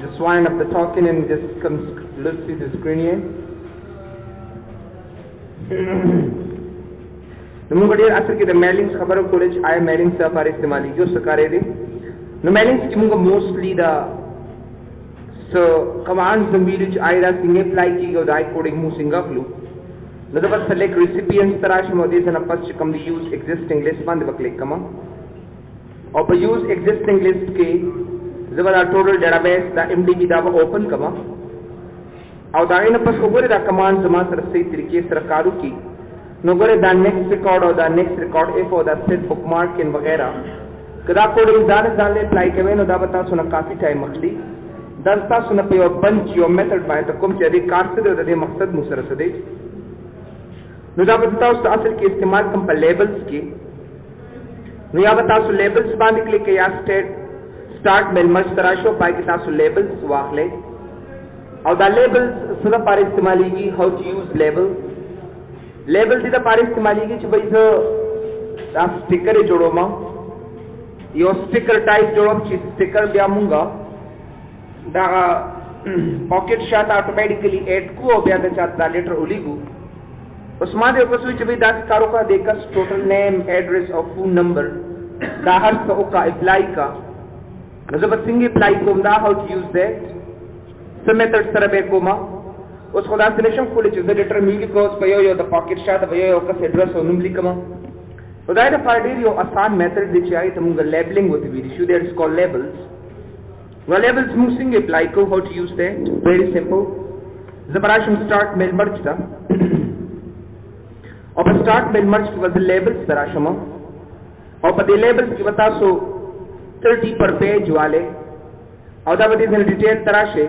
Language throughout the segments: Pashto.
Just wind up the token and just come look see the screen here. नमुगड़े असर के द मेलिंग्स खबर कॉलेज आय मेलिंग्स से पर इस्तेमाल की उस कार्य दे न मेलिंग्स की मुंगा mostly the so commands zambiri आय दा सिंगे अप्लाई की गो दाई कोडिंग मु सिंगा फ्लू न द बस सेलेक्ट रेसिपिएंट्स तराश मोदी से न पश्च come the use existing list बंद बक्लिक कमा और पर यूज एक्जिस्टिंग लिस्ट के जबरा टोटल डेटाबेस दा एमडीबी दा ओपन कमा और दाई न पस ओगरे दा कमांड जमा सर सही तरीके से रकारू की नोगरे दा नेक्स्ट रिकॉर्ड और दा नेक्स्ट रिकॉर्ड एफ और दा सेट बुकमार्क इन वगैरह कदा कोडिंग दाले अप्लाई कवे नो दा बता सुना काफी टाइम मखली दस्ता सुना पे और बंच यो मेथड बाय तो कम चेदी कार से दे मकसद मुसर से दे नो दा बता उस असल के इस्तेमाल कम पर लेबल्स के नो या बता सु लेबल्स बांध क्लिक के या स्टार्ट मेल मर्ज तराशो पाए के तासु लेबल्स वाखले और दा लेबल्स सुना पारे इस्तेमाली की हाउ टू यूज लेबल दी दा पारे इस्तेमाली की भाई जो दा स्टिकर जोड़ो मा यो स्टिकर टाइप जोड़ो चीज स्टिकर बिया मुंगा दा पॉकेट शाट ऑटोमेटिकली ऐड को बिया दा चात दा लेटर उलीगु उसमा दे को स्विच भी दा कारो का देकर टोटल नेम एड्रेस और फोन नंबर दा हर को का अप्लाई का मतलब सिंगे अप्लाई को दा हाउ टू यूज दैट सब मेथड सरबे को मा उस खुदा सिलेक्शन को ले चीज़ लेटर मिल को उस पयो यो द पॉकेट शाट पयो यो का एड्रेस और नंबर लिखमा तो दा फाइडर यो आसान मेथड दे चाहिए तो मुंगा लेबलिंग होती भी issue that is called labels well labels moving apply को how to use that very simple जबराशम स्टार्ट मेल मर्ज था और पर स्टार्ट मेल मर्ज की वजह लेबल्स तराशम और पर लेबल्स की बता सो 30 पर पेज वाले और दा बदी ने डिटेल तराशे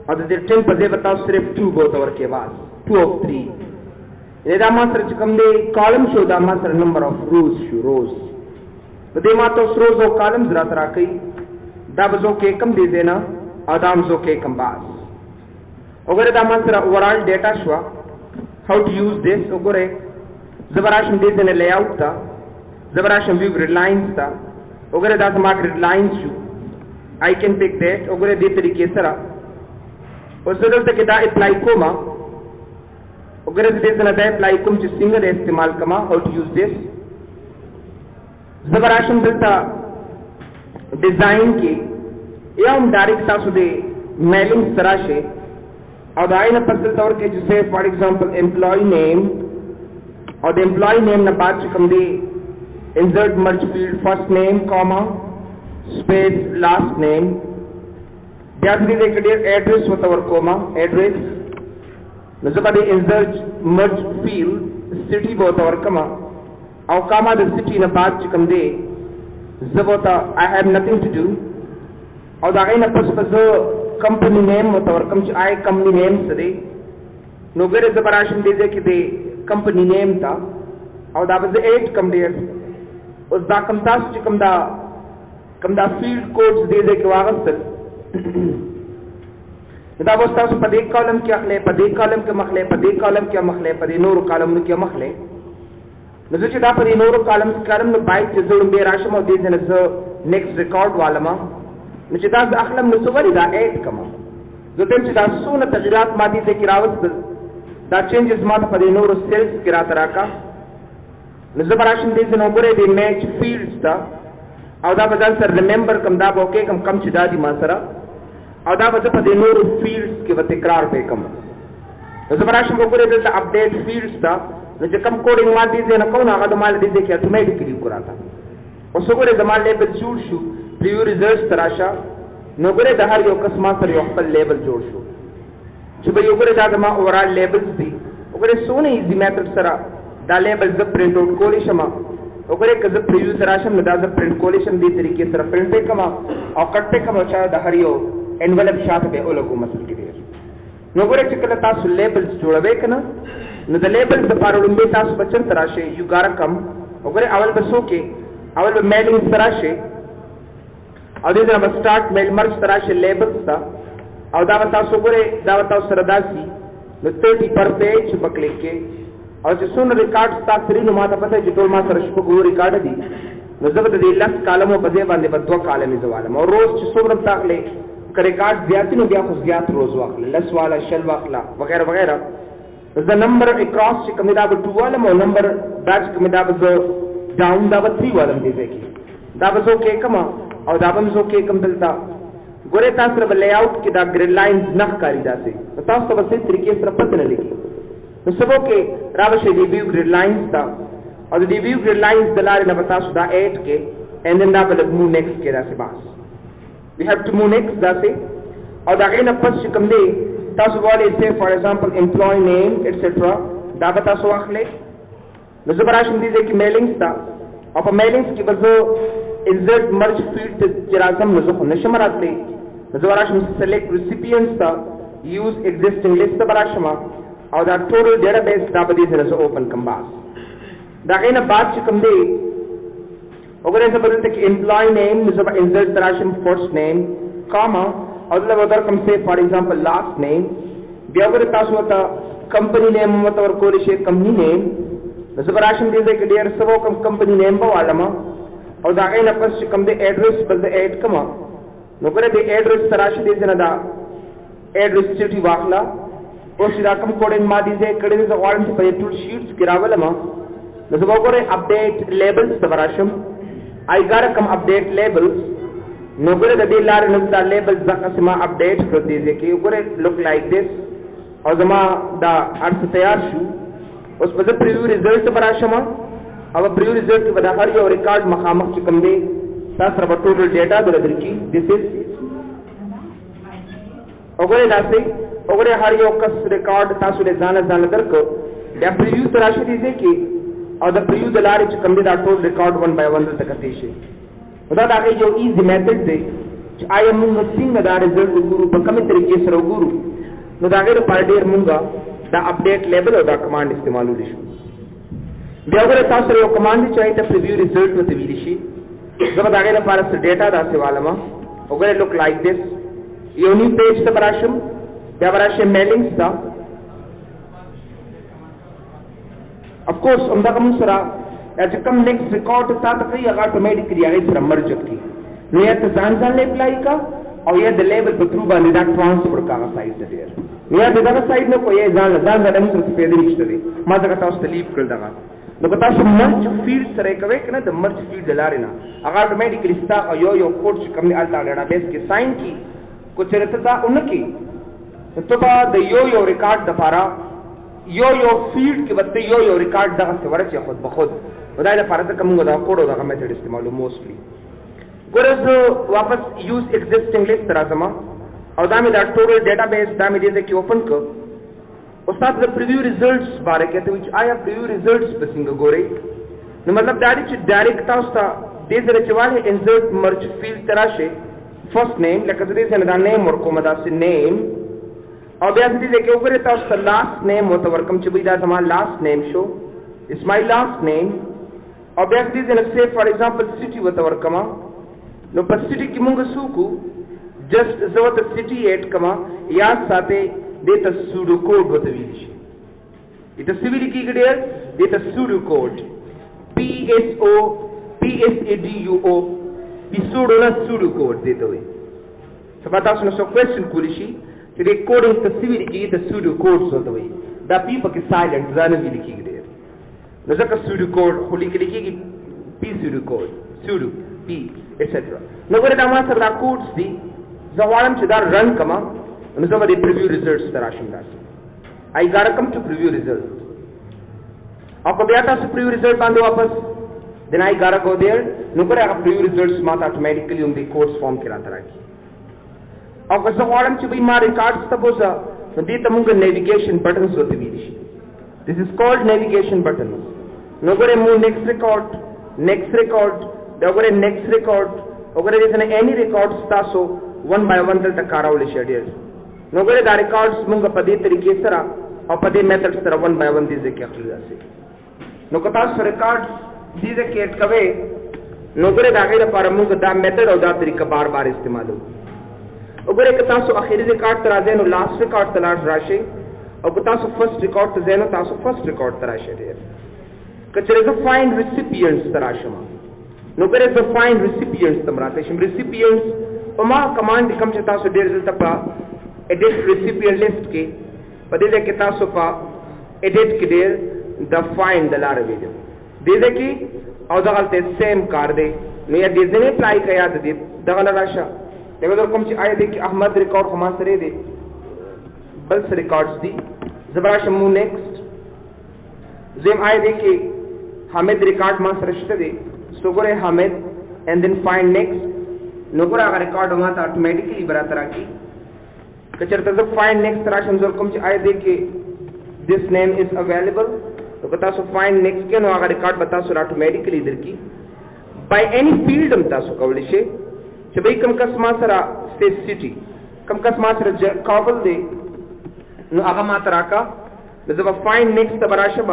और द 10 पर दे बताओ सिर्फ 2 बोतवर के बाद 2 of 3 ये दा मात्र कम दे कॉलम शो दा मात्र नंबर ऑफ रोज तो दे मात्र रोज और कॉलम जरा तरा कई दाबजो के कम दे देना आदामजो के कम बास अगर दामांतरा ओवरऑल डेटा शवा हाउ टू यूज दिस अगर जबराशम दे देने लेआउट था जबराशम व्यू ग्रिड लाइंस था अगर दास मार्क ग्रिड लाइंस शू आई कैन पिक दैट अगर दे तरीके सरा और जरूरत के दा अप्लाई को मा अगर दे देने दा अप्लाई कुम च सिंगल इस्तेमाल कमा हाउ टू यूज दिस जबराशम दिलता डिजाइन के या हम डायरेक्ट सासु दे मेलिंग तराशे और दाई न पसल तौर के जिसे फॉर एग्जांपल एम्प्लॉय नेम और द एम्प्लॉय नेम न बाद कम दे insert merge field first name comma space last name ध्यान दे के एड्रेस वतवर कोमा एड्रेस नजबा दे इंसर्ट मर्ज फील्ड सिटी वतवर कमा और कामा द सिटी न बाद कम दे जबोता I have nothing to do और दागे न पस कंपनी नेम मतवर कम च आए कंपनी नेम सदे नोगरे जबराशम दे कि दे कंपनी नेम था और दा बजे 8 कम दे उस दा कम तास च कम दा फील्ड कोड्स दे के वागसल दा बस्ता सु पदे कॉलम के अखले पदे कॉलम के मखले पदे कॉलम के मखले पदे नूर कॉलम के मखले नजर दा पर नूर कॉलम न बाइक जोड़ बे राशम और दे न नेक्स्ट रिकॉर्ड वालमा नचिदा अखलम न सुवरी दा 8 कमा जो तेम दा सुन तजरात मादी से किरावत दा चेंजेस मा पर नूर सेल्स किरा तरह का नजर राशम दे न ओबरे दे मैच फील्ड्स दा और दा बदल सर रिमेंबर कम दा ओके कम चिदा दी मासरा और दा बदल पर नूर फील्ड्स के तकरार पे कम नजर राशम ओबरे दे अपडेट फील्ड्स दा जो कम कोडिंग मार दीजिए ना कौन आगा दमाल दीजिए कि ऑटोमेटिकली कराता और सुगरे दमाल लेबल जोड़ शू प्रीव्यू रिजल्ट्स तराशा नोगरे दहर यो कसमा सर यो पर लेबल जोड़ शू जो भाई ओगरे दा दमा ओवरऑल लेबल्स दी ओगरे सोने इजी मेथड सरा दा लेबल जब प्रिंट आउट कोलिशमा ओगरे क जब प्रीव्यू तराशम दा जब प्रिंट कोलिशन दी तरीके सरा प्रिंट पे कमा और कट पे कमा चाहे दहर यो एनवेलप शाट पे ओलगो मसल के दे नोगरे चिकला तासु लेबल्स जोड़बे कना न द लेबल्स द पारोडुंबे तासु बचन तराशे यू गारा कम ओगरे अवल बसो के अवल मेलिंग तराशे और दे ना स्टार्ट मेल मर्ज तराशे लेबल्स ता और दावता सुगरे दावता सरदासी न 30 पर पेज बकले के او چې څونه ریکارډ ستا کړي نو ما ته پته چې ټول ما سره شپږ ریکارډ دي نو زه به د دې 10 کالمو په ځای باندې به 2 کالمې زوالم او روز چې څومره تاغلې که ریکارډ زیات نو بیا خو زیات روز واخله 10 والا 10 واخله وغیرہ وغیرہ د نمبر اکراس چې کوم دا به 2 والم او نمبر دا چې کوم دا به ډاون دا به 3 والم دي ځکه دا به زه کې کما او دا به زه کې کم دلته ګوره تاسو سره لے آؤٹ کې دا ګریډ لاینز نه ښکاري داسې تاسو ته به څه طریقې سره پته نه لګي نو سبو کې راوښه دی ویو ګریډ لاینز تا او دی ویو ګریډ لاینز د لارې نه تاسو دا 8 کې and then دا به موو نیکسټ کې داسې باس we have to move next داسې او دا غینه پس چې کوم دی تاسو والے say for example employee name etc دا به تاسو واخلې نو زبراشم دي چې میلینګز تا او په میلینګز کې به insert merge field ته چې راځم نو زه نشم راتلې زبراشم select recipients تا use existing list زبراشم او دا total database دا به دې سره open کوم باس دا غینه بعد چې کوم دی وګورئ څه بدلته کې employee name نو زبر insert تراشم first name comma او دلته ودر کوم say for example last name بیا وګورئ تاسو ته company name مت ورکول شي company name نو زبراشم دې کې ډیر سبو کوم company name په والما او دا غینه پس چې کوم دی ایڈریس بل د ایڈ کما نو ګورئ دې ایڈریس تراشي دې نه دا ایڈریس چټي واخلا او چې دا کوم کوډینګ ما دي چې کړي دې غواړم چې په ټول شیټس کې راولم نو زه وګورئ اپډیټ لیبلز تبراشم I gotta come update labels نو ګورئ د دې لارې نو دا لیبلز ځکه چې ما اپډیټ کړ دي چې ګورئ look like this او زما دا ارڅ تیار شو اوس په دې پریویو ریزلټ تبراشم او پریویو ریزلټ کې به هر یو ریکارډ مخامخ چې کوم دی تاسو سره ټوټل ډیټا درکې this is وګورئ داسې وګورئ هر یو کس ریکارډ تاسو له ځان درکو دا پریویو تراشي دي چې او د پریویو د لارې چې کوم دی دا ټول ریکارډ 1 by 1 دلته کتې شي دا دا یو ایزی میتھډ دی چې آیا موږ څنګه دا ریزلټ وګورو په کومه طریقې سره وګورو نو دا غیر پر ډیر موږ دا اپډیټ لیبل او دا کمانډ استعمالول شي بیا وګورئ تاسو یو کمانډ چې ایته پریویو ریزلټ وته ویل شي زما دا غیر پر ډیټا دا سوالما وګورئ لوک لایک دیس یو نی پیج ته براشم بیا براشم میلینګز تا of course همدا کوم سره چې کوم نیکسټ ریکارډ تاسو کوي هغه اتوماتیکلی هغه سره مرج کی نو یا ته ځان اپلای کا او یا د لیبل په ترو باندې دا ټرانسفر کاغه سایت ته دی یا دغه سایت نه کوی ځان موږ سره پیدا نشته دی ما ځکه تاسو ته لیف کړل دا نو که تاسو مرج فیلډ سره کوي کنه د مرج فیلډ لارې نه هغه اتوماتیکلی ستا یو کوډ چې کوم دی الټا ډیټابیس کې ساين کی کو چرته دا اونکی ته با د یو ریکارډ د لپاره یو فیلډ کې وته یو ریکارډ دغه څه ورچې خود بخود ودای د فرض کوم دا کوډ دغه میتھډ استعمالو موستلی ګورز واپس یوز ایگزیسټینګ لیست راځم او دا مې دا ټوټل ډیټابیس دا مې دې کې اوپن ک او تاسو د پریویو ریزلټس باره کې ته چې آیا پریویو ریزلټس په څنګه ګورئ نو مطلب دا دی چې ډایرکټ تاسو ته دې سره چواله انسرټ مرج فیلډ تراشه فرست نیم لکه دې سره دا نیم ورکوم دا سي نیم او بیا دې کې وګورئ تاسو ته لاست نیم متورکم چې دا زما لاست نیم شو is my last name او بیا دې سره say for example city متورکم نو په سټي کې مونږ سوکو جست زو ته سټي ایډ کما یا ساته دې ته سودو کوډ وته ویل شي دې څه ویل کېږي دې ته سودو کوډ PSADUO سودو نه سودو کوډ دې ته وي سبا تاسو نو کوېشن کولی شي چې دې کوډ ته څه ویل کېږي ته سودو کوډ وته وي دا پی په کې سایلنت ځان ویل کېږي نو ځکه سودو کوډ خو لیکل کېږي پی سودو کوډ سودو پی etc. نو ګوره دا ما سره دا کوډز دي زه غواړم چې دا رن کما نو زه به د پریویو ریزلټس ته راشم داسې I gotta come to preview result او که بیا تاسو پریویو ریزلټ باندې واپس then I gotta go there نو ګوره هغه پریویو ریزلټس ما ته اتوماتیکلی هم د کوډز فارم کې راته راکړي او که زه غواړم چې بھائی ما ریکارډز ته بوځه نو دې ته موږ نیویګیشن بټنز ورته ویلی شي this is called navigation buttons نو ګوره مو next record دا وګورئ نیکسټ ریکارډ وګورئ دې څنګه اني ریکارډز تاسو 1 by 1 دلته کارول شي ډیر نو وګورئ دا ریکارډز موږ په دې طریقې سره او په دې میتھډ سره 1 by 1 دې ځکه اخلي راځي نو که تاسو ریکارډز دې ځکه اډ کوئ نو وګورئ دا غیر لپاره موږ دا میتھډ او دا طریقه بار بار استعمالو وګورئ که تاسو اخیری ریکارډ تر راځي نو لاست ریکارډ ته لاړ راشي او که تاسو فرست ریکارډ ته ځئ نو تاسو فرست ریکارډ ته راشئ. ډېر که چېرې زه فایند ریسیپینټس ته راشم نو ګورئ زه فایند ریسیپینټس ته م راتلی شم. ریسیپینټس په ما کمانډ کوم چې تاسو ډېر دلته په ایډیټ ریسیپینټ لیست کې په دې ځای کې تاسو په ایډیټ کې ډېر د فایند د لارې ویلي دې ځای کې او دغلته سیم کار دی نو یا دې ځینې اپلای کړه یا دغه نه راشه. دغه در کوم چې آیا دی کې احمد ریکارډ خو ما سره دی بل څه ریکارډس دي زه به راشم مو نیکسټ زم آیا دی کې حامد ریکارډ ما سره شته دی سو ګورئ حامد اینڈ دین فایند نیکسټ نو ګوره هغه ریکارډ ما ته اټومیټیکلی براته راکړي. که چېرته زه فایند نیکسټ راشم زه کوم چې آیا دی کې دس نیم از اویلیبل نو که تاسو فایند نیکسټ کې نو هغه ریکارډ به تاسو اټومیټیکلی درکړي. بائی اینی فیلډ هم تاسو کولی شئ چې بھئی کم کس ما سره سټیټ سټي کم کس ما سره کابل دی نو هغه ما ته راکړه نو زه به فایند نیکسټ ته به راشم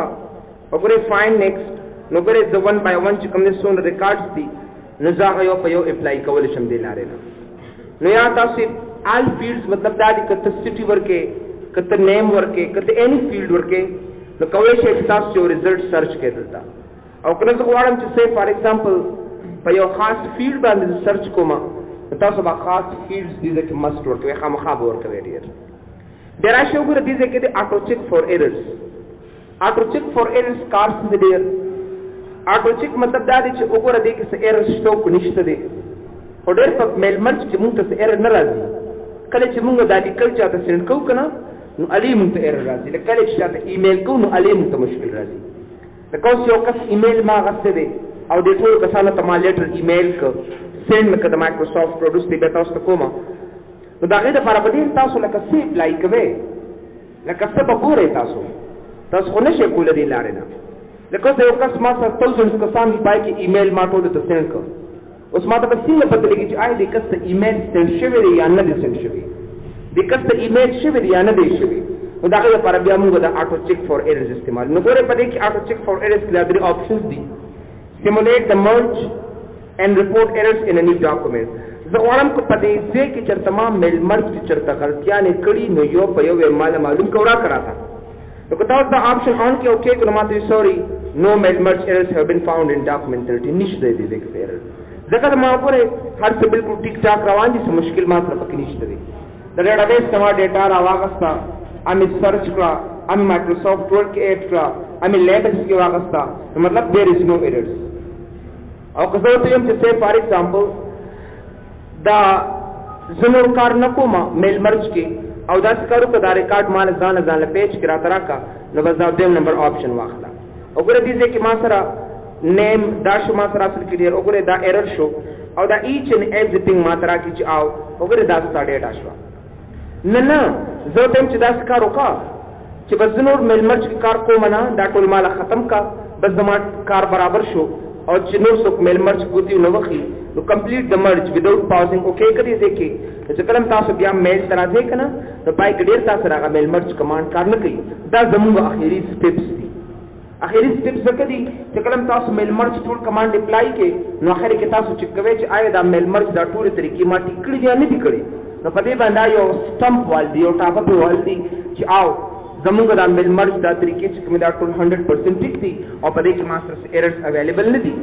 او ګورئ فایند نیکسټ نو ګورئ زه ون بای ون چې کوم دی څومره ریکارډس دي نو زه هغه یو په یو اپلای کولی شم دې لارې نه. نو یا تاسو آل فیلډس مطلب دا دي که ته سټي ورکې که ته نیم ورکې که ته اینی فیلډ ورکې نو کولی شئ چې تاسو یو ریزلټ سرچ کړئ دلته. او که نه زه غواړم چې صرف فار ایگزامپل په یو خاص فیلډ باندې سرچ کوم نو تاسو به خاص فیلډس دې ځای کې مسټ ورکوئ خامخا به ورکوئ. ډېر بیا راشئ وګوره دې ځای کې دی آټو چیک فار ایررز. آټو چیک فار ایررز کار څه دی ډېر آټو چیک مطلب دا دی چې وګوره دې کې څه ایرر شته او که نشته دی خو ډېر په میل مرچ کې مونږ ته څه ایرر نه راځي. کله چې مونږ دا لیکل چاته سینډ کوو که نه نو علي مونږ ته ایرر راځي. لکه کله چې چاته ایمیل کوو نو علي مونږ ته مشکل راځي. لکه اوس یو کس ایمیل ما اخیستی دی او دې ټولو کسانو ته ما لیټر ایمیل که سینډ مې که د مایکروسافټ پروډوس دی بیا تاسو ته کومه نو د هغې دپاره به ډېر تاسو لکه څه اپلای کوئ لکه څه به ګورئ تاسو خو نه شئ کولی دې لارې نه. لکه اوس یو کس ما سره تھاؤزنډس کسان دي پای کې ایمیل ما ټولو ته سینډ کړ اوس ما ته به څنګه پته لګي چې آیا دې کس ته ایمیل سینډ شوی دی یا نه دی سینډ شوی دې کس ته ایمیل شوی دی یا نه دی شوی. نو د هغې لپاره بیا موږ د آټو چیک فار ایررز استعمال. نو ګورئ په دې کې آټو چیک فار ایررز کې دا درې آپشنز دي. سیمولیټ د مرج اینڈ رپورټ ایررز ان ا نیو ډاکومنټ. زه غواړم که په دې ځای کې چېرته ما میل مرج کې چېرته غلطیانې کړي نو یو په یو یې ماله معلوم کړه راکړه راته. نو که تاسو دا آپشن آن کړئ اوکې کړو ما ته سوري نو میل مرج ایررز هیو بین فاؤنډ ان ډاکومنټ 13 نشته دی دې کې ایرر ځکه د ما وګورئ هر څه بالکل ټیک ټاک روان دي څه مشکل ما سره پکې نشته دی. د ډیټابیس نه ما ډیټا راواغسته امې سرچ کړه امې مایکروسافټ ورډ کې ایډ کړه امې لیټکس کې واغسته نو مطلب دیر از نو ایررز. او که زه ورته ویم چې say فار ایگزامپل دا زه نور کار نه کوم میل مرج کې او داسې کار وکړه دا ریکارډ ما له ځانه پیج کې راته راکړه نو بس دا دویم نمبر آپشن واخله. وګوره دې ځای کې ما سره نیم دا شو ما سره اصل کې ډېر وګوره دا ایرر شو او دا ایچ اینڈ ایوریثینګ ما ته راکړي چې او وګوره دا ستا ډېټا شوه. نه زه ورته یم چې داسې کار وکړه چې بس زه نور میل مرج کې کار کوم نه دا ټول ماله ختم کا بس زما کار برابر شو او چې نور څوک میل مرج ګوتي نه وخی نو کمپلیټ د مرج وداوټ پاوزینګ اوکې کړئ دې کې چې کله تاسو بیا میل ته راځئ که نه نو پای کې ډېر تاسو هغه میل مرج کمانډ کار نه کوي. دا زموږ اخري سټیپس دي. اخري سټیپس ځکه دي چې کله تاسو میل مرج ټول کمانډ اپلای کړئ نو اخر کې تاسو چیک کوئ چې آیا دا میل مرج دا ټولې طریقې ما ټیک کړي دي یا نه دي کړي نو په دې باندې یو سټمپ وال دی یو ټاپه وال دی چې آو زموږ دا میل مرج دا طریقې چې کوم دا ټول 100% ټیک دي او په دې کې ما سره ایررز اویلیبل نه دي.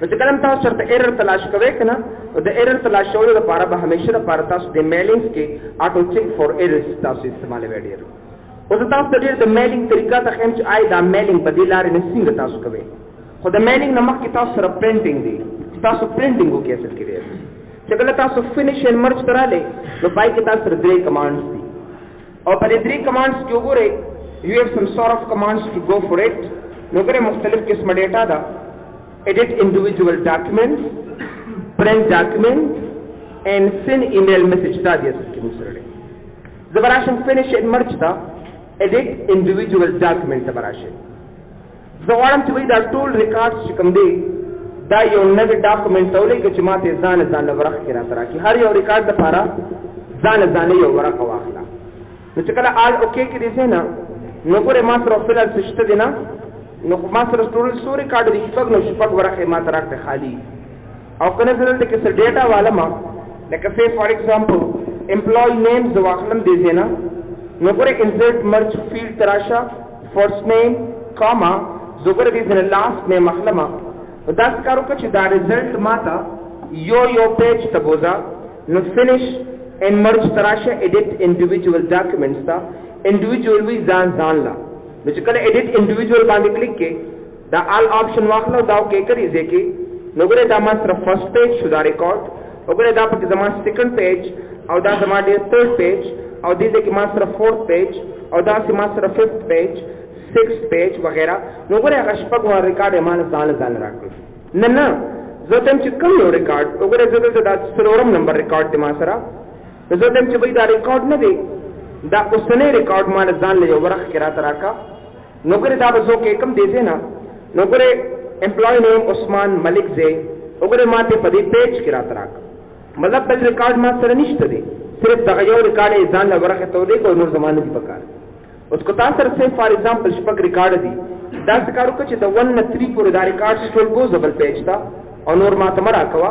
نو چې کله تاسو چېرته ایرر تلاش کوئ که نه نو د ایرر تلاشولو لپاره به همیشه لپاره تاسو د میلینګز کې آټو چیک فار ایررز تاسو استعمالوئ. ډېر اوس تاسو ته ډېر د میلینګ طریقه ته ښیم چې آیا دا میلینګ په دې لارې نه څنګه تاسو کوئ خو د میلینګ نه مخکې تاسو سره پرنټینګ دی چې تاسو پرنټینګ وکړئ اصل کې ډېر چې کله تاسو فینش اینډ مرج ته راغلی نو پای کې تاسو سره درې کمانډس دي او په دې درې کمانډس کې وګورئ یو هیو سم سورټ اف کمانډس ټو ګو فور اټ. نو ګورئ مختلف قسمه ډیټا ده edit individual documents, print document and send email message دا دی اصل کې موږ سره دی. زه به راشم فینش اینډ مرج ته edit individual document ته به راشم. زه غواړم چې دا ټول ریکارډس چې کوم دی دا یو نوی ډاکومنټ ته ولیکه چې ما ته ځانه ورقه کې راته راکړي. هر یو ریکارډ دپاره ځانه یو ورقه واخله. نو چې کله آل اوکې کې دی نه نو ګورئ ما سره فلحال څه شته دی نه نو ما سره ټول څو ریکارډ دي شپږ ورقې ما ته راکړې خالي او که نه زه دلته کې څه ډیټا والم لکه say فار ایگزامپل امپلوي نیم زه واخلم دې ځای نه نو ګوره انسرټ مرج فیلډ تراشه فرست نیم کاما زه ګوره دې سره لاست نیم اخلم دا څه کار وکړه چې دا ریزلټ ماته یو پیج ته بوزا نو فینش ان مرج تراشه ایډیټ انډیویډوال ډاکومېنټس تا انډیویډوال وی ځان لا نو چې کله ایډیټ انډیویډوال باندې کلیک کې دا آل آپشن واخلو دا کې کړی ځکه نو ګوره دا ما سره فرست پیج شو دا ریکارډ وګوره دا پکې زما سیکنډ پیج او دا زما ډیر تھرد پیج او دې کې ما سره فورث پیج او دا چې ما سره ففت پیج سکس پیج وغیرہ نو ګوره هغه شپږ واره ریکارډ یې مال ځان راکړ نه زه تم چې کوم یو ریکارډ وګوره زه دا څلورم نمبر ریکارډ دی ما سره زه تم چې وای دا ریکارډ نه دی دا اوسنۍ ریکارډ مال ځان له یو ورخ کې راته راکا نو ګوره دا به زه کې کم دی نه نو ګوره امپلوی نیم عثمان ملک زه وګوره ماته په دې پیج کې راته راکا مطلب بل ریکارډ ما سره نشته دی صرف دغه یو ریکارډ یې ځان له ورخه ته دی کو نور زمانه دی پکار اوس کو تاسو سره فار ایگزامپل شپږ ریکارډ دي دا څه کارو چې د 1 نه 3 پورې دا ریکارډ ټول بوزبل پیج تا او نور ما ته مرا کوا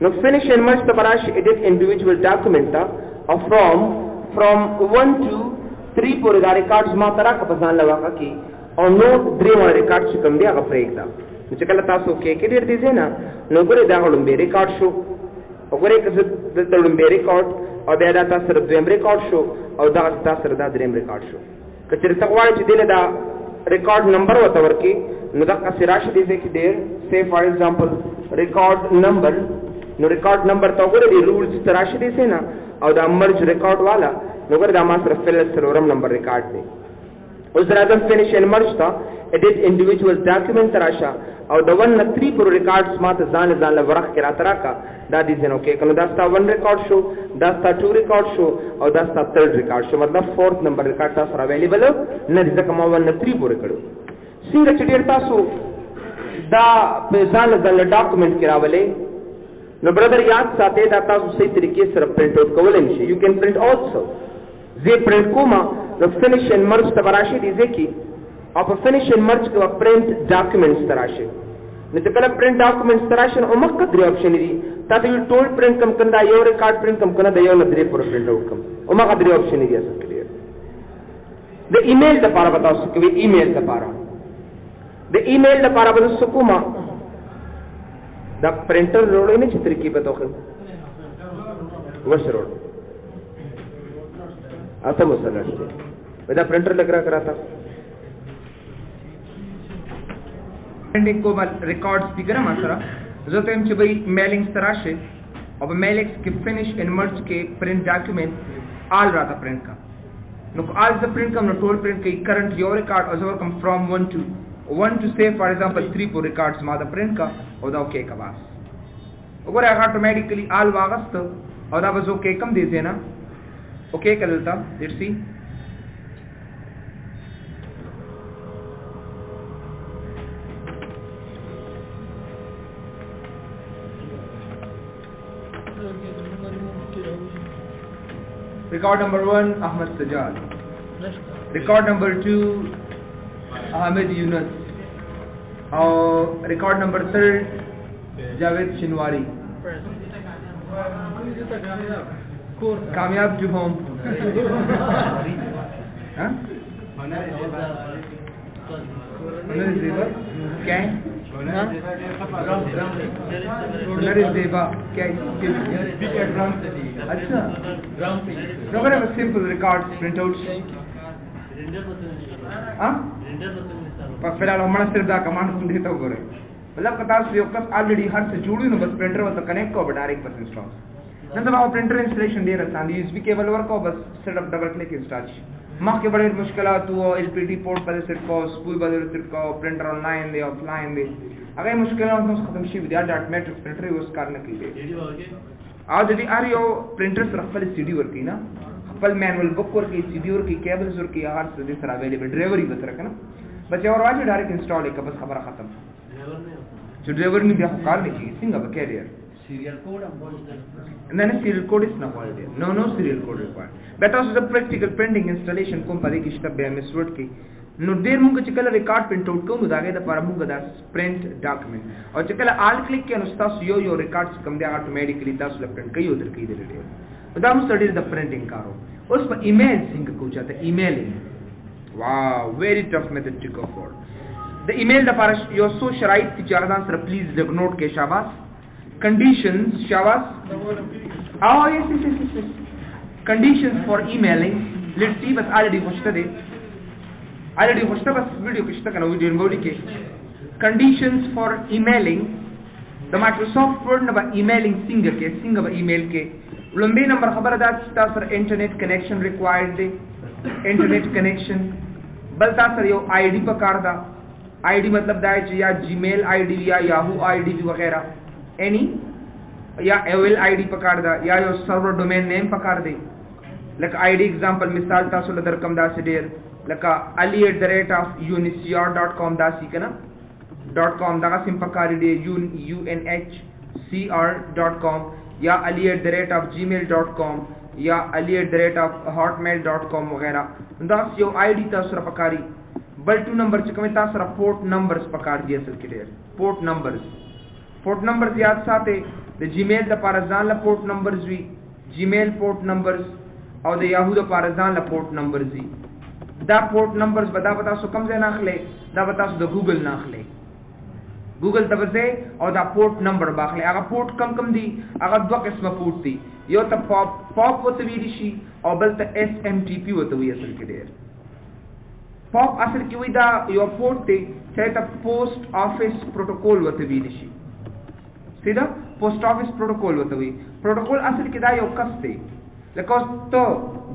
نو فینیش ان مرج ته براش ایډیټ انډیویډوال ډاکومېنټ تا او فرام 1 to 3 پورې دا ریکارډز ما ترا کا پسان لواکا کی او نو درې وړ ریکارډ چې کوم دی هغه پرېږ دا چې کله تاسو کې ډیر دي نه نو ګورې دا غوړم به ریکارډ شو وګورئ که د تړم به ریکارډ او بیا دا تاسو سره دویم ریکارډ شو او دا تاسو سره دا دریم ریکارډ شو که چېرته غواړئ چې دله دا ریکارډ نمبر ورته ورکړي نو دغه څه راشي دی چې ډېر سی فار ایگزامپل ریکارډ نمبر نو ریکارډ نمبر ته وګورئ د رولز ته راشي دی نه او دا مرج ریکارډ والا نو وګورئ دا ما سره فل څلورم نمبر ریکارډ دی اوس راځم فینیش ان مرج ته ایډیټ انډیویډوال ډاکومېنټ راشه او د 1 نه 3 پورې ریکارډز ماته ځان له ورخ کې راته راکا دا دي ځنو کې کنه دا ستا 1 ریکارډ شو دا ستا 2 ریکارډ شو او دا ستا 3 ریکارډ شو مطلب 4th نمبر ریکارډ تاسو اویلیبل نه دي ځکه ما 1 نه 3 پورې کړو څنګه چې ډیر تاسو دا په ځان له ډاکومېنټ کې راولې نو برادر یاد ساتئ دا تاسو صحیح طریقې سره پرینټ آوټ کولای شئ یو کین پرینټ آلسو زه پرینټ کوم نو فینیش ان مرج ته راشي دي ځکه او په فینیش ان مرج کې پرینټ ډاکومېنټس راشي نو چې کله پرینټ ډاکومېنټس راشي او مخکې درې آپشن دي تاسو یو ټول پرینټ کم کنده یو ریکارډ پرینټ کم کنده یو نه درې پورې پرینټ آوټ کم او مخکې درې آپشن دي اصل کې د ایمیل لپاره بتاو څه کوي ایمیل لپاره د ایمیل لپاره به څه کوم دا پرینټر وروړې نه چې طریقې بتاو خو وشرو اته مسله شته دا پرینټر لګرا کراتا پرینټینګ کو بل ریکارډز فګر ما سره زه ته چې به میلینګ سره شي او په میلینګ کې فینیش ان مرج کې پرینټ ډاکومېنټ آل راته پرینټ کا نو آل ز پرینټ کوم نو ټول پرینټ کې کرنٹ یو ریکارډ او زور کوم فرام 1 to say for example 3 4 ریکارډز ما دا پرینټ کا او دا اوکې کا بس وګوره هغه اتوماتیکلی آل واغست او دا بس اوکې کم دی نه اوکې کړلتا لیټس سی Record number 1 Ahmed Sajjad. Record number 2 Ahmed Yunus. Record number 3 Javed Shinwari. Kamyab to home. Huh? Honor is Zeba. क्या है? Honor is Zeba. क्या है? अच्छा. No, but I'm a simple records printouts. हाँ? पर फिलहाल हमारा सिर्फ दा कमांड सुन देता हूँ गोरे. मतलब कतार से योक्कस ऑलरेडी हर से जुड़ी हूँ बस प्रिंटर वाला कनेक्ट को डायरेक्ट बस इंस्टॉल. नंतर आप प्रिंटर इंस्टॉलेशन दे रहा था USB केबल वर्क को बस सेटअप डबल क्लिक इंस्टॉल. माँ के बड़े मुश्किलात हुआ LPT पोर्ट पर सेट को स्पूल पर सेट को प्रिंटर ऑनलाइन दे ऑफलाइन दे अगर मुश्किलात तो खत्म शी विद्या डॉट मैट्रिक्स प्रिंटर यूज करने के लिए आज यदि आ रही हो प्रिंटर्स रफल CD वर्क की ना रफल मैनुअल बुक वर्क की CD वर्क की केबल्स वर्क की हर से तरह अवेलेबल ड्राइवर ही बस रखना बच्चे और आज डायरेक्ट इंस्टॉल है बस खबर खत्म जो ड्राइवर ने भी कार लिखी सिंग अब career serial code and then a serial code is not required. No serial code required. But also the practical printing installation को पढ़े किस तरह बेहद स्वर्ड की नो देर मुंग चिकला रिकॉर्ड प्रिंट आउट को मुदागे द पारा मुंग दा प्रिंट डॉक्यूमेंट और चिकला आल क्लिक के अनुसार यो रिकॉर्ड्स कम दे ऑटोमेटिकली दास प्रिंट कई उधर कई दे रहे हो दाम स्टडी द प्रिंटिंग कारो उस पर ईमेल सिंक को जाता है ईमेलिंग. वाह, very tough method to go for. द ईमेल द पार यो सो शराइत की चारदान सर प्लीज नोट के शाबाश. कंडीशंस शाबाश. Oh yes. Conditions for emailing. Let's see बस already बस वीडियो किश्ता करना वीडियो इन्वॉल्व के. Conditions for emailing. The Microsoft Word number emailing सिंग बा email के लंबे नंबर खबर अदा स्टा सर इंटरनेट कनेक्शन रिक्वायर्ड दे. इंटरनेट कनेक्शन बलता सर यो आईडी पकार दा. आईडी मतलब दाए या जीमेल आईडी या याहू आईडी वगैरह एनी या एओएल आईडी पकार दा या यो सर्वर डोमेन नेम पकार दे. लक आईडी एग्जांपल मिसाल तासुल दरकम दासी डेर लका ali@unicr.com दासी कना .com दागा सिम पकारी दे unhcr.com या ali@gmail.com या ali@hotmail.com वगैरह दास यो आईडी तासुर पकारी. बल 2 नंबर चिकमे तासुर पोर्ट नंबर्स पकार दिए असल के डेर पोर्ट नंबर्स याद साथे द जीमेल द पारजान ला पोर्ट नंबर्स भी जीमेल पोर्ट नंबर्स और द याहू द पारजान ला पोर्ट नंबर्स भी. दा पोर्ट नंबर्स बता सो कम से नाखले दा बता सो द गूगल नाखले गूगल तब से और दा पोर्ट नंबर बाखले. अगर पोर्ट कम दी अगर दो किस्म पोर्ट दी यो त पॉप वतवी ऋषि और बल त SMTP वतवी असल के डेर. पॉप असल की हुई दा यो पोर्ट थे चाहे त पोस्ट ऑफिस प्रोटोकॉल वतवी ऋषि सीधा पोस्ट ऑफिस प्रोटोकॉल होता हुई. प्रोटोकॉल असल किदा यो कस्ते लेकिन तो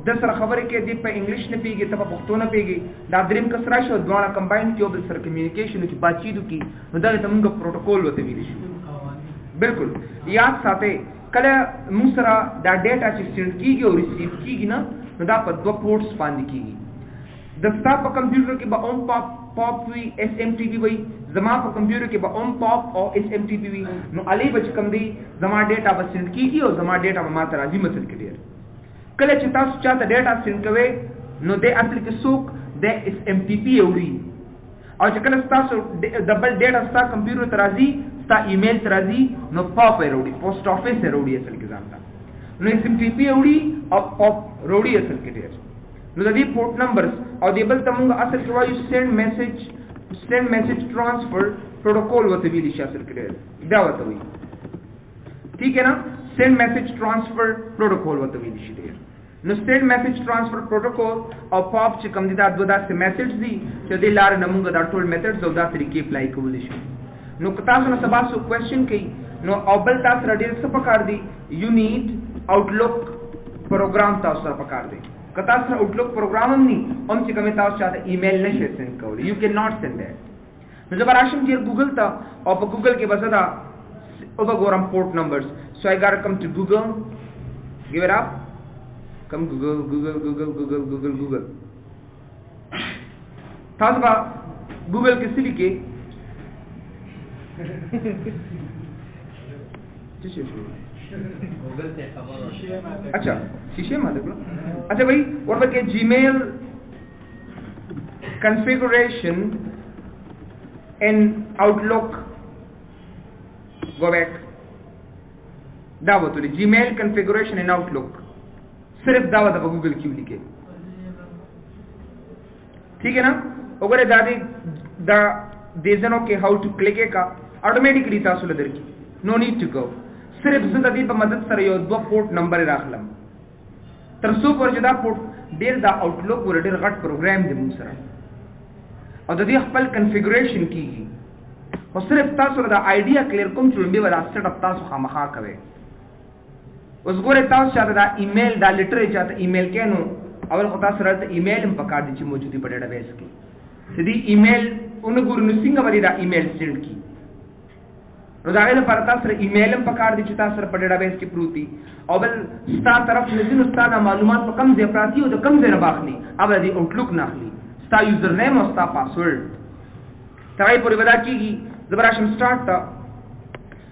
दसरा खबर के दी पे इंग्लिश ने पीगी तब पख्तो न पीगी दादरिम कसरा शो द्वारा कंबाइन कियो बल सर कम्युनिकेशन की बातचीत की नदा तमंग प्रोटोकॉल होते हुई. बिल्कुल याद साथे कले मुसरा दा डेटा ची सेंड कीगी और रिसीव कीगी ना नदा पर दो पोर्ट्स पांदी कीगी. दस्ता पर कंप्यूटर के बा ऑन पॉप हुई SMTP हुई जमा पर कंप्यूटर के बा ऑन पॉप और SMTP हुई नो अली बच कम दी जमा डेटा बस सेंड कीगी और जमा डेटा में मात्रा जी मसल के डेर कले चिता चाहता डेटा सेंड कवे नो दे असल के सोक दे SMTP उड़ी और जकल स्ता सो डबल डेटा स्ता कंप्यूटर तराजी स्ता ईमेल तराजी नो पॉप है रोड़ी पोस्ट ऑफिस है रोड़ी असल के जानता नो SMTP उड़ी और पॉप रोड़ी असल के der know the port numbers और देबल तमुंगा असल के वायु सेंड मैसेज ट्रांसफर प्रोटोकॉल वते भी लिशा असल के डेर दावत हुई. ठीक है ना. सेंड मैसेज ट्रांसफर प्रोटोकॉल वते भी Lisha der no send message transfer protocol और पॉप च कम दिदा दोदा से मैसेज दी जो दे लार नमुंगा दा टोल मेथड्स और दा तरीके अप्लाई को लिशा नो कतास न सबा सो क्वेश्चन की नो ऑबल तास रेडियल से पकड़ दी यू नीड आउटलुक प्रोग्राम तास पकड़ दे कतास आउटलुक प्रोग्राम हमनी हम चिकमे तास चाहते ईमेल नहीं सेंड करो you can not send that. No जब राशम जी गूगल था और गूगल के बसदा ओवर गोरम port numbers so I got come to Google give it up come Google तासबा गूगल के सिली के अच्छा शीशे में देख लो. अच्छा भाई और बके Gmail configuration in Outlook go back दावत वाली जीमेल configuration in Outlook सिर्फ दावत अब गूगल क्यों लिखे. ठीक है ना. अगर दादी दा देजनो के हाउ टू क्लिक का ऑटोमेटिकली तासुल दर की नो नीड टू गो सिर्फ जिंदगी पर मदद सर यो दो पोर्ट नंबर राखलम तरसो पर जदा पोर्ट देर दा आउटलुक वर देर गट प्रोग्राम दे मुसरा और ददी खपल कॉन्फ़िगरेशन की और सिर्फ तासुल दा आइडिया क्लियर कम चुलंबे वाला सेटअप तासु खामखा कवे उस गोरे तास चाहता दा ईमेल दा लिटरेचर चाहता ईमेल के नो अवल खता सर ईमेल हम पका दी मौजूदी पर डेटाबेस की सीधी ईमेल उन गुरु सिंह वाली दा ईमेल सेंड की रोजाना परता सर ईमेल हम पकार दी चिता सर पर डेटाबेस की प्रूति अवल स्ता तरफ नजिन स्ता ना मालूमात पर कम जे अपराधी हो तो कम जे न बाखली अब यदि आउटलुक नाखली स्ता यूजर नेम और स्ता पासवर्ड तराई पूरी बता की जबराशम स्टार्ट था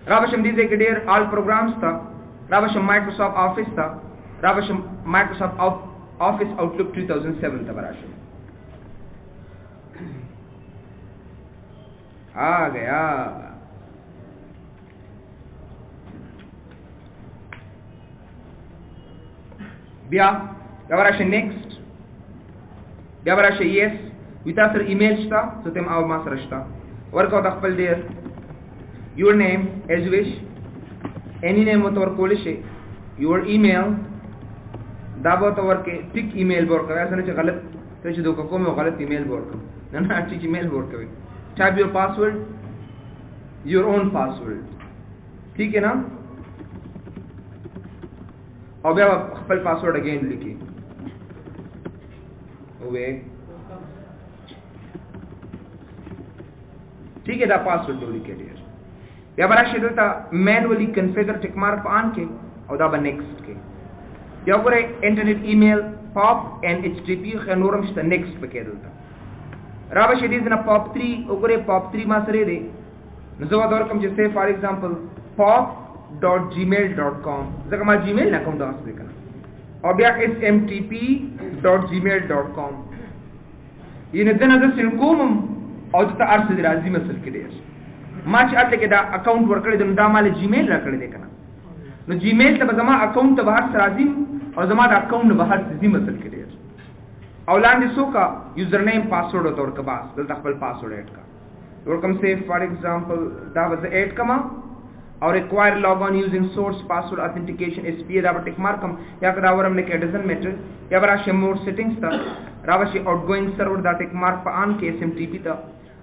रावशम दीजे के डेर ऑल प्रोग्राम्स था रावशम माइक्रोसॉफ्ट ऑफिस था रावशम माइक्रोसॉफ्ट ऑफिस आउटलुक 2007 था बराशम आ गया. बिया بیا راشه نیکسٹ، بیا راشه یس، وی تاسو سره ایمیل شته ته تم او ما سره شته ورکو د خپل ډیر یور نیم as you wish any name وته ورکول شي your email دا به ته ورکه ټیک ایمیل ورکوي اسنه چې غلط ته چې دوه کومه غلط ایمیل ورکوي نه نه ټیک ایمیل ورکوي type your password your own password ٹھیک ہے نا او بیا خپل پاسورډ اگین لیکي اوه ٹھیک ہے دا پاسورډ دوی کې دی بیا برابر دلته مینولی کنفیګر ټیک مارک آن کې او دا به نیکسٹ کې بیا وګورئ انټرنیټ ایمیل پاپ ان ایچ ټی پی خنورم شته نیکسٹ پکې دلته را به شدید نه پاپ 3 وګورئ پاپ 3 ما سره دی نو زه ودور کوم چې سه فار ایگزامپل pop.gmail.com ځکه ما جیمیل نه کوم دا څه کنه او بیا smtp.gmail.com ینه دنه د سین کوم او ته ارسه راځي مسل کې دی ما چې اته کې دا اکاونټ ورکړې د دا مال جیمیل را کړې دی کنه نو جیمیل ته زما اکاونټ ته بهر راځي او زما دا اکاونټ بهر ځي مسل کې دی او لاندې سوکا یوزر نیم پاسورډ او ورکه باس دلته خپل پاسورډ اډ کا ورکم سه فار ایگزامپل دا وز اډ کما or require log on using source password authentication SPA da tick mark kam ya kada waram ne ke doesn't matter ya bara she more settings ta rawashi outgoing server da tick mark pa on ke SMTP ta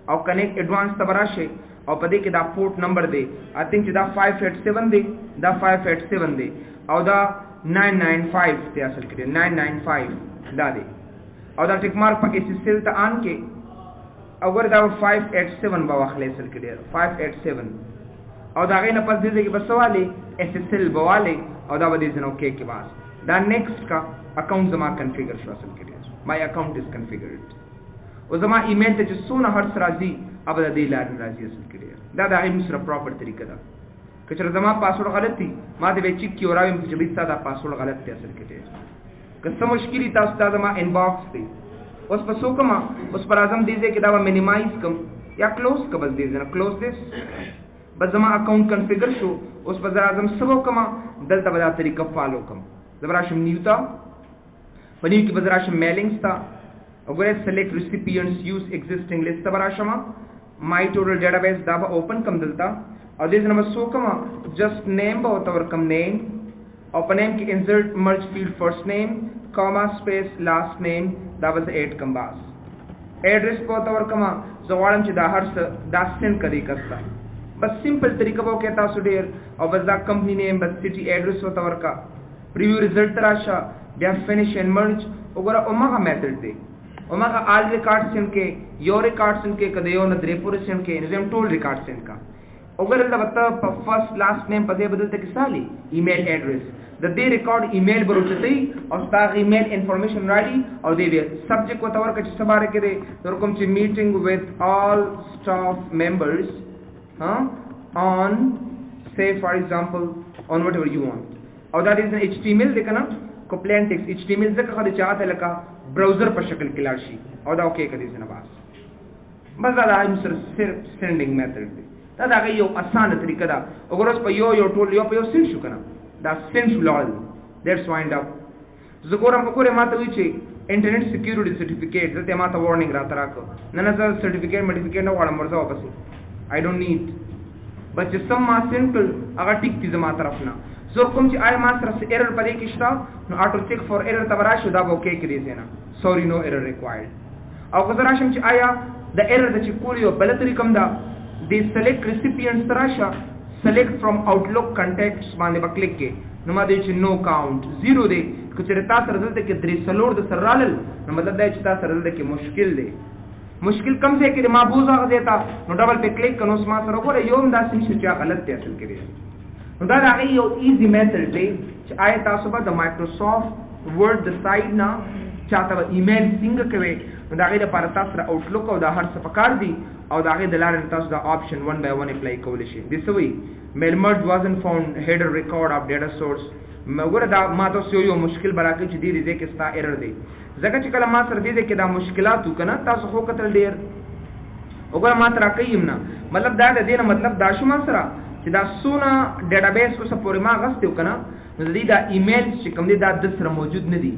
or connect advanced ta bara she or pade ke da port number de I think da 587 de da 587 de or da 995 te asal ke 995 da de or da tick mark pa SSL ta on ke agar da 587 ba wakhle asal ke 587 او دا غینه پس دې کې بس سوالي SSL بواله او دا ودې زنه اوکے کې باس دا نیکسٹ کا اکاؤنٹ زما کنفیګر شو اصل کې مای اکاؤنٹ از کنفیګرډ او زما ایمیل ته چې سونه هر راځي اب د دې لار راځي اصل کې دا دا غي مسره پراپر طریقه ده کچره زما پاسورډ غلط دي ما دې چیک کی اوراوي چې به ساده پاسورډ غلط دی اصل کې که څه مشکلی تاسو ته زما انباکس دی اوس په سو کما اوس پر اعظم دې کې دا مینیمایز کم یا کلوز کبل دې نه کلوز دیس بس زما اکاؤنٹ کنفیگر شو اوس په ځای اعظم سبو کما دلته به دا طریقه فالو کوم زبراشم نیوتا پنیو کې بزراشم میلینګز تا وګوره سلیکټ ریسیپینټس یوز ایگزیسټینګ لیست براشم مای ټوټل ډیټابیس دا به اوپن کم دلته او دې نمبر سو کما جست نیم به او تور کم نیم او په نیم کې انسرټ مرج فیلډ فرست نیم کاما سپیس لاست نیم دا به ایڈ کم باس ایڈریس په تور کما زوالم چې دا هر څه دا سند کړي کستا بس سمپل طریقہ وو کہتا سو ډیر او بس دا کمپنی نیم بس سٹی ایڈریس وتا ورکا پریویو رزلٹ راشا بیا فینیش اینڈ مرج وګوره اومغه میتھډ دی اومغه آل ریکارډ سن کې یو ریکارډ سن کې کده یو نه درې پورې سن کې نظم ټول ریکارډ سن کا وګوره دا وتا فرست لاست نیم په دې بدلته کې سالي ایمیل ایڈریس د دې ریکارډ ایمیل بروچتي او ستا ایمیل انفارمیشن راډي او دی سبجیکٹ وتا ورکا چې سباره کې دی ورکوم چې میټینګ وذ آل سټاف ممبرز on say for example on whatever you want or that is an HTML dekana ko plain text HTML zaka khade chaate laka browser par shakl ke lashi or da okay kadi sena bas da I'm sending method da ga yo asan tarika da ogoros pa yo tool yo pa yo send shu kana da send shu lol that's wind up zagoram okore mata wiche internet security certificate zate mata warning ra tarako nana certificate modificate na wala morza wapas I don't need but just some ma simple agar tik ti zama tarafna zor kum chi ay ma taraf se error pare ki shta no auto check for error tabara shu da okay ki desena sorry no error required aw gazara shim chi aya the error da chi kuliyo balatri kam da they select recipients tarasha select from outlook contacts mane ba click ke no ma de chi no count zero de kuchre ta sar de ke dri salord de sarralal no matlab da chi ta sar de ke mushkil de मुश्किल कम से कि महबूज आ देता no double पे क्लिक कनो स्मा सर को योम दा सिम क्या गलत है असल के नो दा आई यो इजी मेथड दे आए तासुबा the Microsoft word the side ना चाहता ईमेल सिंग के नो दा द पर तासर आउटलुक और दा हर सपकार दी और दा द लार तास द ऑप्शन 1 by 1 अप्लाई कोलिश this way mail merge wasn't found header record of data source मगर दा मा तो यो मुश्किल बरा के दी दे के स्टा एरर दे زکه چې کله ما سره دې کې دا مشکلات وکنه تاسو خو کتل ډیر وګوره ما تر کوم نه مطلب دا د دې نه مطلب دا شو ما سره چې دا سونه ډیټابیس اوس پورې ما غستې وکنه نو دې دا ایمیل چې کوم دې دا د سره موجود نه دي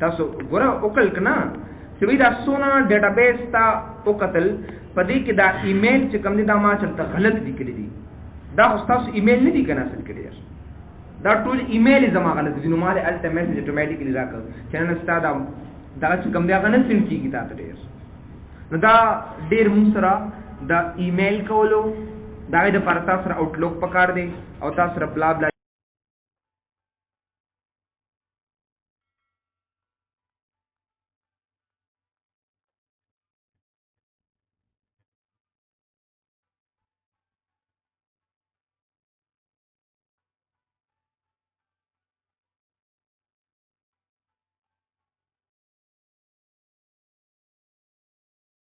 تاسو ګوره وکړل کنه چې دا سونه ډیټابیس تا او قتل پدې کې دا ایمیل چې کوم دي دا ما چلته غلط لیکلي دي دا تاسو ایمیل نه دي کنه اصل کې دا ټول ایمیل زما غلط دي نو مال الټ میسج اتوماتیکلی راکړ چې نن ستاسو دا چې کوم دی هغه نه سین کیږي تاسو ډیر نو دا ډیر موږ سره دا ایمیل کولو دا د پر تاسو سره آوټلوک پکار دی او تاسو سره بلا بلا